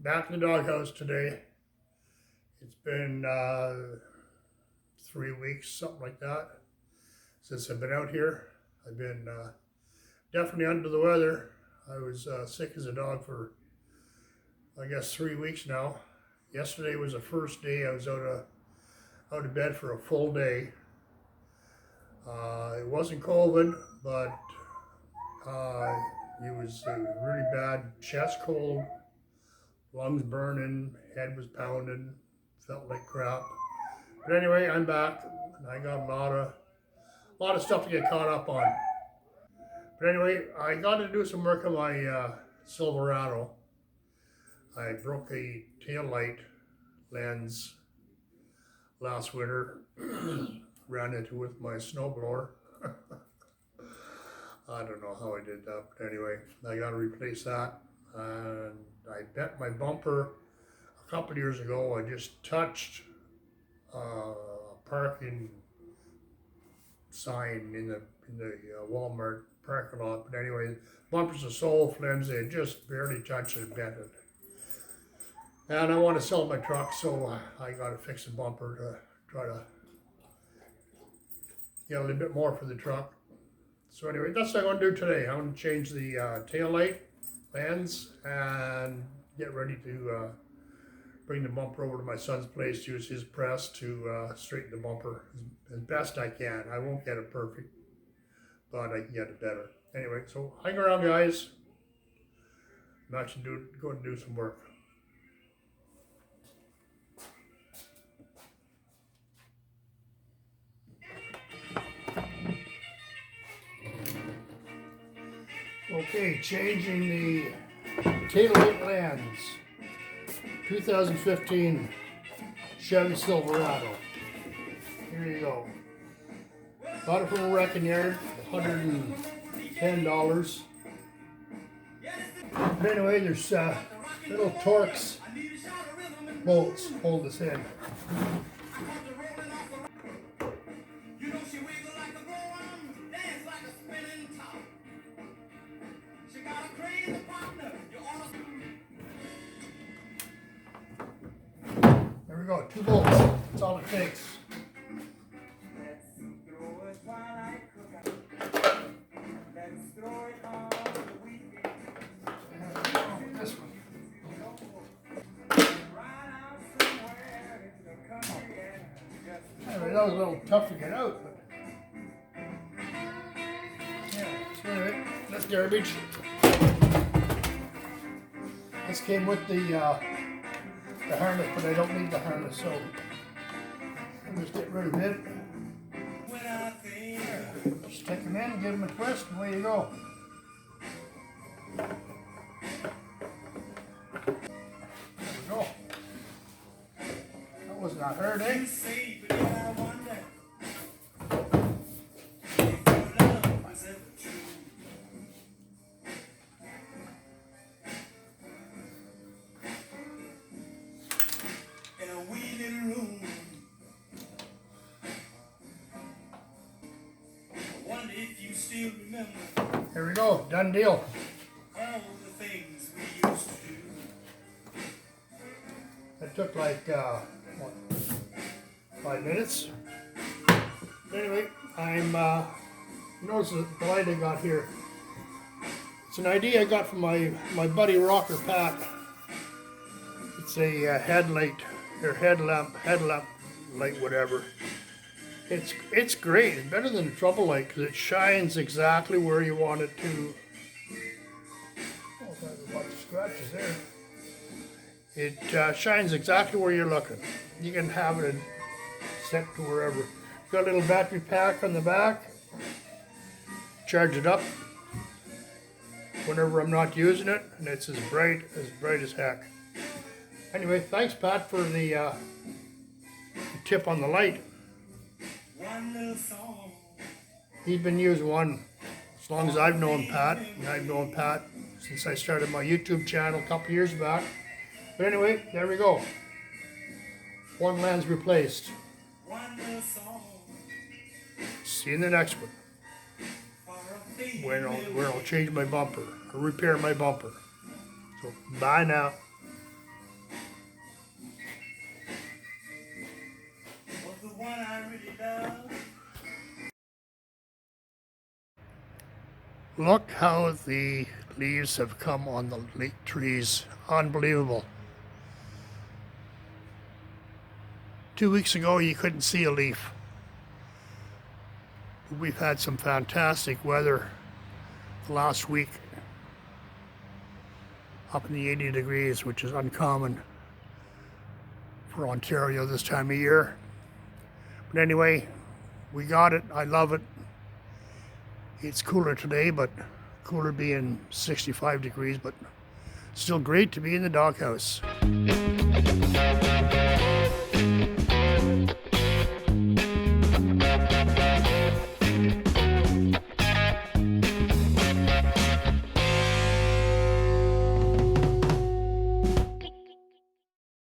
Back in the doghouse today. It's been 3 weeks, something like that, since I've been out here. I've been definitely under the weather. I was sick as a dog for, I guess, 3 weeks now. Yesterday was the first day I was out of bed for a full day. It wasn't COVID, but it was really bad. Chest cold, lungs burning, head was pounding, felt like crap. But anyway, I'm back, and I got a lot of stuff to get caught up on. But anyway, I got to do some work on my Silverado. I broke a tail light lens last winter. Ran into it with my snowblower. I don't know how I did that, but anyway, I got to replace that. And I bent my bumper a couple of years ago. I just touched a parking sign in the Walmart parking lot. But anyway, bumpers are so flimsy, I just barely touched it and bent it. And I want to sell my truck, so I got to fix the bumper to try to get a little bit more for the truck. So anyway, that's what I'm going to do today. I'm going to change the tail light lens and get ready to bring the bumper over to my son's place, use his press to straighten the bumper as best I can. I won't get it perfect, but I can get it better. Anyway, so hang around, guys. I'm actually going to do some work. Okay, changing the taillight lens. 2015 Chevy Silverado. Here you go. Bought it from a wrecking yard, $110. But anyway, there's little Torx bolts hold this in. There we go, 2 bolts. That's all it takes. This one. Anyway, that was a little tough to get out, but yeah, so anyway, that's garbage. This came with the harness, but I don't need the harness, so I'll just get rid of it. Just take them in, give them a twist, and away you go. There we go. That was not hard, eh? Here we go, done deal. All the things we used to do. That took like, 5 minutes. Anyway, notice the light I got here. It's an idea I got from my buddy Rocker Pat. It's a headlight, or headlamp light, whatever. It's great. It's better than a trouble light because it shines exactly where you want it to. Oh, there's a bunch of scratches there. It shines exactly where you're looking. You can have it set to wherever. Got a little battery pack on the back. Charge it up whenever I'm not using it, and it's as bright as heck. Anyway, thanks Pat for the tip on the light. He's been using one as long as I've known Pat, and I've known Pat since I started my YouTube channel a couple years back. But anyway, there we go. One lens replaced. See you in the next one. Where I'll change my bumper or repair my bumper. So bye now. Look how the leaves have come on the trees. Unbelievable. 2 weeks ago, you couldn't see a leaf. We've had some fantastic weather the last week, up in the 80 degrees, which is uncommon for Ontario this time of year. But anyway, we got it. I love it. It's cooler today, but cooler being 65 degrees, but still great to be in the doghouse.